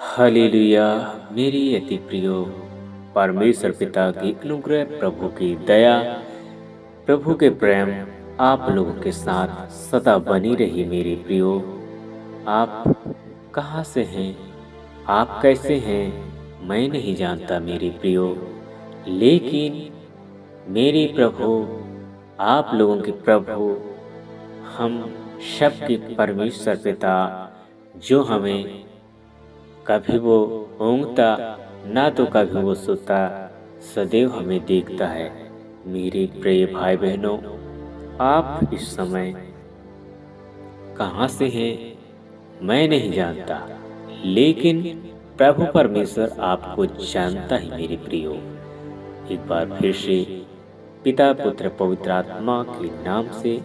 Hallelujah. मेरी अति प्रिय परमेश्वर पिता की अनुग्रह, प्रभु की दया, प्रभु के प्रेम आप लोगों के साथ सदा बनी रही। मेरे प्रियो, आप कहाँ से हैं? आप कैसे हैं? मैं नहीं जानता मेरे प्रियो, लेकिन मेरे प्रभु, आप लोगों के प्रभु, हम सबके परमेश्वर पिता, जो हमें कभी वो ऊँघता ना तो कभी वो सोता, सदैव हमें देखता है। मेरे प्रिय भाई बहनों, आप इस समय कहाँ से हैं मैं नहीं जानता, लेकिन प्रभु परमेश्वर आपको जानता है। मेरे प्रियो, एक बार फिर से पिता पुत्र पवित्र आत्मा के नाम से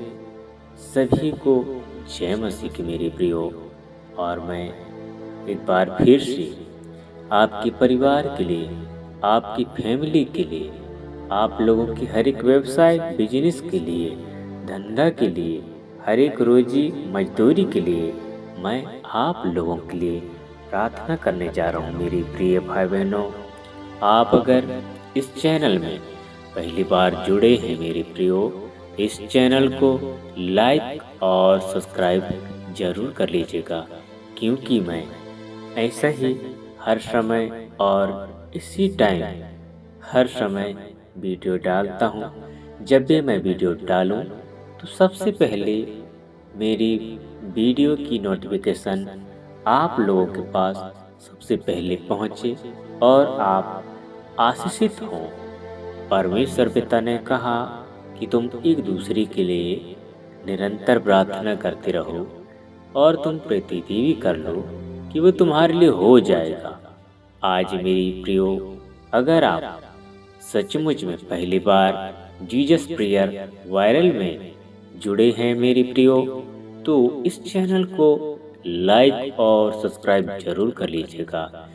सभी को जय मसीह की। मेरे प्रियो, और मैं एक बार फिर से आपके परिवार के लिए, आपकी फैमिली के लिए, आप लोगों की हर एक व्यवसाय बिजनेस के लिए, धंधा के लिए, हर एक रोजी मजदूरी के लिए मैं आप लोगों के लिए प्रार्थना करने जा रहा हूँ। मेरे प्रिय भाई बहनों, आप अगर इस चैनल में पहली बार जुड़े हैं मेरे प्रियो, इस चैनल को लाइक और सब्सक्राइब जरूर कर लीजिएगा, क्योंकि मैं ऐसा ही हर समय और इसी टाइम हर समय वीडियो डालता हूँ। जब भी मैं वीडियो डालूँ तो सबसे पहले मेरी वीडियो की नोटिफिकेशन आप लोगों के पास सबसे पहले पहुँचे और आप आशीषित हों। परमेश्वर पिता ने कहा कि तुम एक दूसरे के लिए निरंतर प्रार्थना करते रहो और तुम प्रतिज्ञा भी कर लो कि वो तुम्हारे लिए हो जाएगा। आज मेरी प्रियो, अगर आप सचमुच में पहली बार जीसस प्रेयर वायरल में जुड़े हैं मेरी प्रियो, तो इस चैनल को लाइक और सब्सक्राइब जरूर कर लीजिएगा।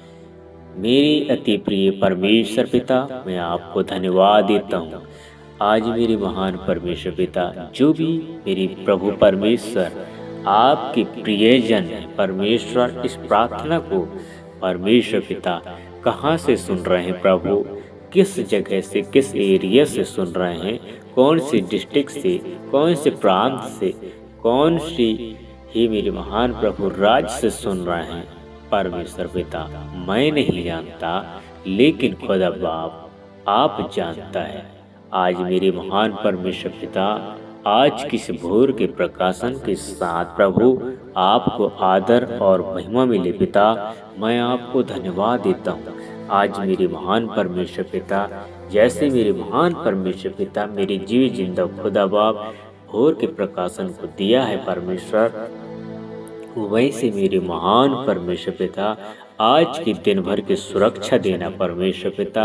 मेरी अति प्रिय परमेश्वर पिता, मैं आपको धन्यवाद देता हूँ। आज मेरे महान परमेश्वर पिता, जो भी मेरी प्रभु परमेश्वर आपके प्रियजन परमेश्वर, इस प्रार्थना को परमेश्वर पिता कहाँ से सुन रहे हैं प्रभु, किस जगह से, किस एरिया से सुन रहे हैं, कौन सी डिस्ट्रिक्ट से, कौन से प्रांत से, कौन सी ही मेरे महान प्रभु राज्य से सुन रहे हैं परमेश्वर पिता, मैं नहीं जानता, लेकिन खुदा बाप आप जानता है। आज मेरे महान परमेश्वर पिता, आज किस भोर के प्रकाशन के साथ प्रभु आपको आदर और महिमा मिले पिता, मैं आपको धन्यवाद देता हूँ। आज मेरे महान परमेश्वर पिता, जैसे मेरे महान परमेश्वर पिता मेरे जीव जिंदा खुदा बाप भोर के प्रकाशन को दिया है परमेश्वर, वैसे मेरे महान परमेश्वर पिता आज के दिन भर की सुरक्षा देना परमेश्वर पिता।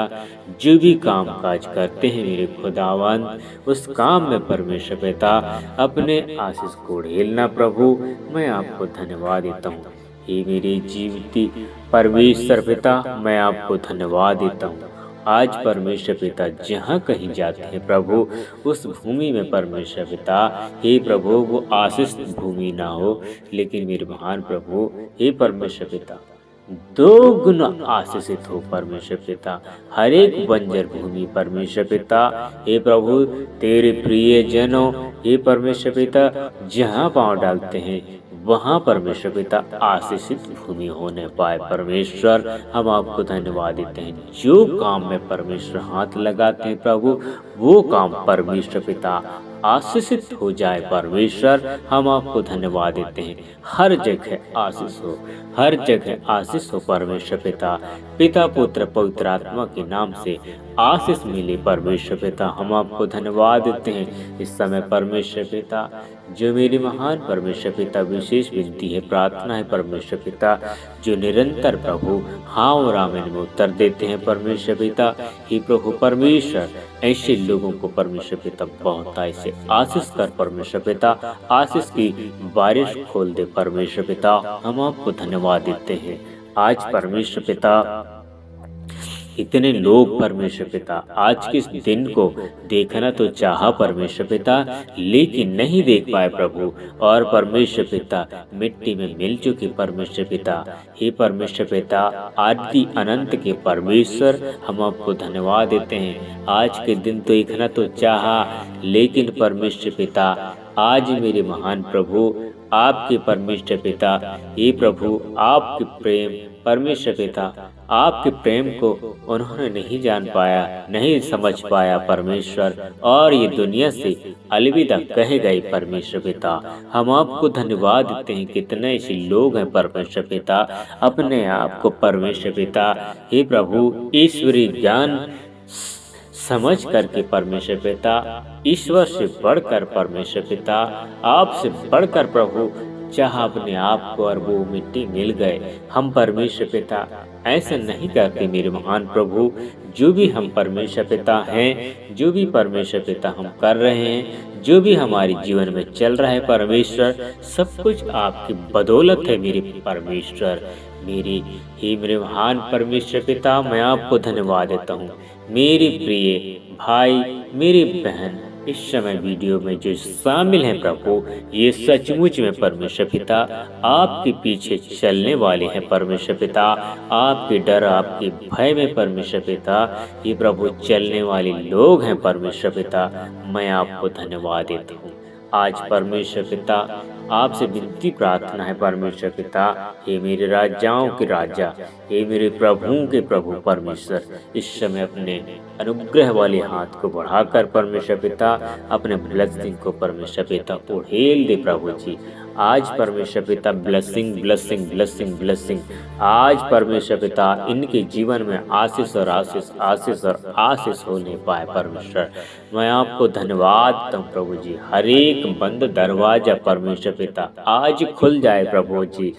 जो भी काम काज करते हैं मेरे खुदावन, उस काम में परमेश्वर पिता अपने आशीष को ढेलना प्रभु, मैं आपको धन्यवाद देता हूँ। हे मेरे जीवती परमेश्वर पिता, मैं आपको धन्यवाद देता हूँ। आज परमेश्वर पिता जहाँ कहीं जाते हैं प्रभु, उस भूमि में परमेश्वर पिता, हे प्रभु, वो आशीष भूमि ना हो, लेकिन मेरे महान प्रभु हे परमेश्वर पिता, दो गुना आशीषित हो परमेश्वर पिता। हर एक बंजर भूमि परमेश्वर पिता, हे प्रभु, तेरे प्रिय जनों, हे परमेश्वर पिता, जहाँ पांव डालते हैं वहाँ परमेश्वर पिता आशीषित भूमि होने पाए परमेश्वर, हम आपको धन्यवाद देते हैं। जो काम में परमेश्वर हाथ लगाते हैं प्रभु, वो काम परमेश्वर पिता आशीषित हो जाए परमेश्वर, हम आपको धन्यवाद देते हैं। हर जगह आशीष हो, हर जगह आशीष हो परमेश्वर पिता। पिता पुत्र पवित्र आत्मा के नाम से आशीष मिले परमेश्वर पिता, हम आपको धन्यवाद देते हैं। इस समय परमेश्वर पिता, जो मेरे महान परमेश्वर पिता विशेष विनती है, प्रार्थना है परमेश्वर पिता, जो निरंतर प्रभु हाँ और आमीन में उत्तर देते हैं परमेश्वर पिता, हे प्रभु परमेश्वर, ऐसे लोगों को परमेश्वर पिता बहुत ऐसे आशीष कर परमेश्वर पिता, आशीष की बारिश खोल दे परमेश्वर पिता, हम आपको धन्यवाद देते हैं। आज परमेश्वर पिता इतने लोग परमेश्वर पिता आज के इस दिन को देखना तो चाहा परमेश्वर पिता, लेकिन नहीं देख पाए प्रभु। और परमेश्वर पिता मिट्टी में मिल चुके परमेश्वर पिता, हे परमेश्वर पिता आदि अनंत के परमेश्वर, हम आपको धन्यवाद देते हैं। आज के दिन तो देखना तो चाहा, लेकिन परमेश्वर पिता आज मेरे महान प्रभु आपके परमेश्वर पिता, हे प्रभु आपके प्रेम परमेश्वर पिता, आपके प्रेम को उन्होंने नहीं जान पाया, नहीं समझ पाया परमेश्वर, और ये दुनिया से अलविदा कह गए परमेश्वर पिता। हम आपको धन्यवाद देते हैं। कितने ऐसे लोग हैं परमेश्वर पिता, अपने आप को परमेश्वर पिता, हे प्रभु ईश्वरीय ज्ञान समझ करके परमेश्वर पिता, ईश्वर से बढ़कर परमेश्वर पिता, आपसे बढ़कर प्रभु चाह अपने आप को, और वो मिट्टी मिल गए। हम परमेश्वर पिता ऐसा नहीं करते मेरे महान प्रभु। जो भी हम परमेश्वर पिता हैं, जो भी परमेश्वर पिता हम कर रहे हैं, जो भी हमारे जीवन में चल रहा है परमेश्वर, सब कुछ आपकी बदौलत है मेरे परमेश्वर। मेरे महान परमेश्वर पिता, मैं आपको धन्यवाद देता हूँ। मेरे प्रिय भाई, मेरी बहन इस समय वीडियो में जो शामिल हैं प्रभु, ये सचमुच में परमेश्वर पिता आपके पीछे चलने वाले हैं परमेश्वर पिता, आपके डर आपके भय में परमेश्वर पिता ये प्रभु चलने वाले लोग हैं परमेश्वर पिता। मैं आपको धन्यवाद देता हूँ। आज परमेश्वर पिता आपसे विनती प्रार्थना है परमेश्वर पिता, हे मेरे राजाओं के राजा, हे मेरे प्रभुओं के प्रभु परमेश्वर, इस समय अपने अनुग्रह वाले हाथ को बढ़ाकर परमेश्वर पिता अपने ब्लेसिंग को परमेश्वर पिता उड़ेल दे प्रभु जी। आज परमेश्वर पिता ब्लेसिंग ब्लेसिंग ब्लेसिंग ब्लेसिंग, आज परमेश्वर पिता इनके जीवन में आशीष और आशीष आशीष और आशीष होने पाए परमेश्वर। मैं आपको धन्यवाद देता हूँ प्रभु जी। हर एक बंद दरवाजा परमेश्वर पिता आज खुल जाए प्रभु जी।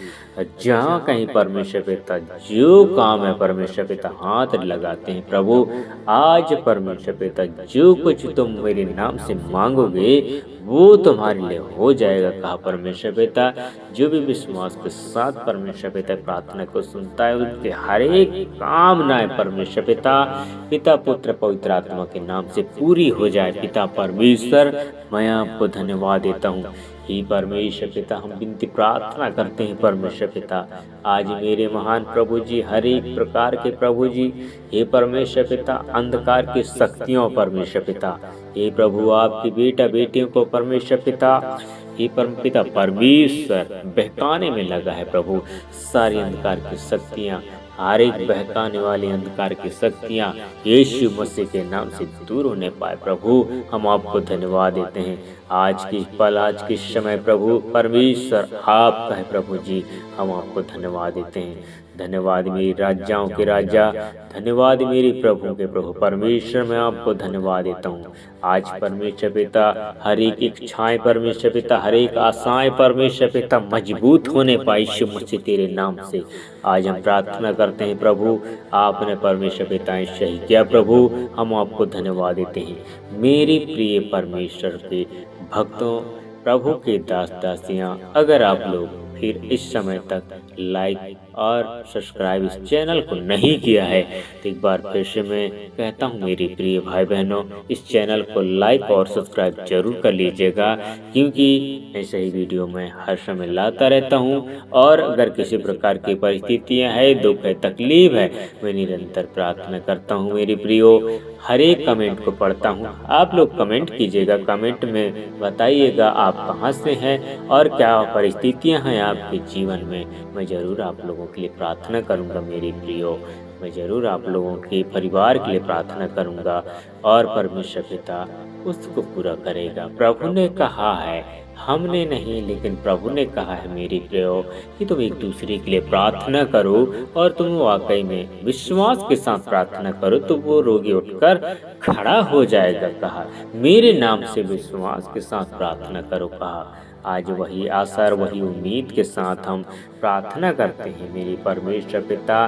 जहाँ कहीं परमेश्वर पिता जो काम है परमेश्वर पिता हाथ लगाते हैं प्रभु, आज परमेश्वर पिता जो कुछ तुम मेरे नाम से मांगोगे वो तुम्हारे लिए हो जाएगा कहा परमेश्वर पिता। जो भी विश्वास के साथ परमेश्वर पिता प्रार्थना को सुनता है, उनके हर एक कामनाएं परमेश्वर पिता पिता पुत्र पवित्र आत्मा के नाम से पूरी हो जाए पिता परमेश्वर। मैं आपको धन्यवाद देता हूँ। हे परमेश्वर पिता, हम विनती प्रार्थना करते हैं परमेश्वर पिता, आज मेरे महान प्रभु जी हर एक प्रकार के प्रभु जी, हे परमेश्वर पिता अंधकार की शक्तियों परमेश्वर पिता, हे प्रभु आपकी बेटा बेटियों को परमेश्वर पिता, हे परम पिता परमेश्वर बहकाने में लगा है प्रभु। सारी अंधकार की शक्तियाँ, हर एक बहकाने वाली अंधकार की शक्तियाँ यीशु मसीह के नाम से दूर होने पाए प्रभु। हम आपको धन्यवाद देते हैं। आज की पल, आज के समय प्रभु परमेश्वर आपका है प्रभु जी। हम आपको धन्यवाद देते हैं। धन्यवाद मेरे राजाओं के राजा, धन्यवाद मेरे प्रभु के प्रभु परमेश्वर। मैं आपको धन्यवाद देता हूँ। आज परमेश्वर पिता हर एक इच्छाएं परमेश्वर पिता, हर एक आशाएं परमेश्वर पिता मजबूत होने पाए यीशु मसीह तेरे नाम से। आज हम प्रार्थना करते हैं प्रभु, आपने परमेश्वर पिता सही किया प्रभु। हम आपको धन्यवाद देते हैं। मेरे प्रिय परमेश्वर के भक्तों, प्रभु के दास दासियाँ, अगर आप लोग फिर इस समय तक लाइक और सब्सक्राइब इस चैनल को नहीं किया है तो एक बार फिर से मैं कहता हूँ मेरे प्रिय भाई बहनों, इस चैनल को लाइक और सब्सक्राइब जरूर कर लीजिएगा, क्योंकि ऐसे ही वीडियो मैं हर समय लाता रहता हूँ। और अगर किसी प्रकार की परिस्थितियाँ हैं, दुख है, तकलीफ है, मैं निरंतर प्रार्थना करता हूँ मेरे प्रियो। हर एक कमेंट को पढ़ता हूँ। आप लोग कमेंट कीजिएगा, कमेंट में बताइएगा आप कहाँ से हैं और क्या परिस्थितियाँ हैं आपके जीवन में। मैं ज़रूर आप लोगों के लिए प्रार्थना करूंगा मेरे प्रियो। मैं ज़रूर आप लोगों के परिवार के लिए प्रार्थना करूंगा और परमेश्वर पिता उसको पूरा करेगा। प्रभु ने कहा है, हमने नहीं लेकिन प्रभु ने कहा है मेरे प्रियो कि तुम एक दूसरे के लिए प्रार्थना करो, और तुम वाकई में विश्वास के साथ प्रार्थना करो तो वो रोगी उठकर खड़ा हो जाएगा कहा। मेरे नाम से विश्वास के साथ प्रार्थना करो कहा। आज वही आशा और वही उम्मीद के साथ हम प्रार्थना करते हैं मेरे परमेश्वर पिता।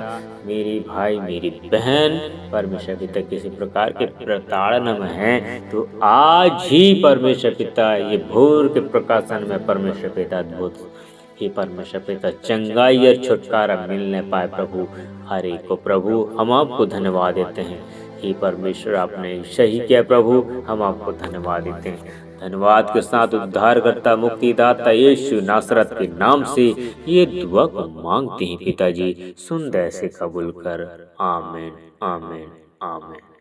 मेरे भाई मेरी बहन परमेश्वर पिता किसी प्रकार के प्रताड़ना में हैं तो आज ही परमेश्वर पिता ये भोर के प्रकाशन में परमेश्वर पिता अद्भुत हे परमेश्वर पिता, चंगाई और छुटकारा मिलने पाए प्रभु हर एक को। प्रभु हम आपको धन्यवाद देते हैं। हे परमेश्वर, आपने सही किया प्रभु, हम आपको धन्यवाद देते हैं। धन्यवाद के साथ उद्धारकर्ता मुक्तिदाता यीशु नासरत के नाम से ये दुआ को मांगते हैं पिताजी, सुन दया से कबूल कर। आमीन, आमीन, आमीन।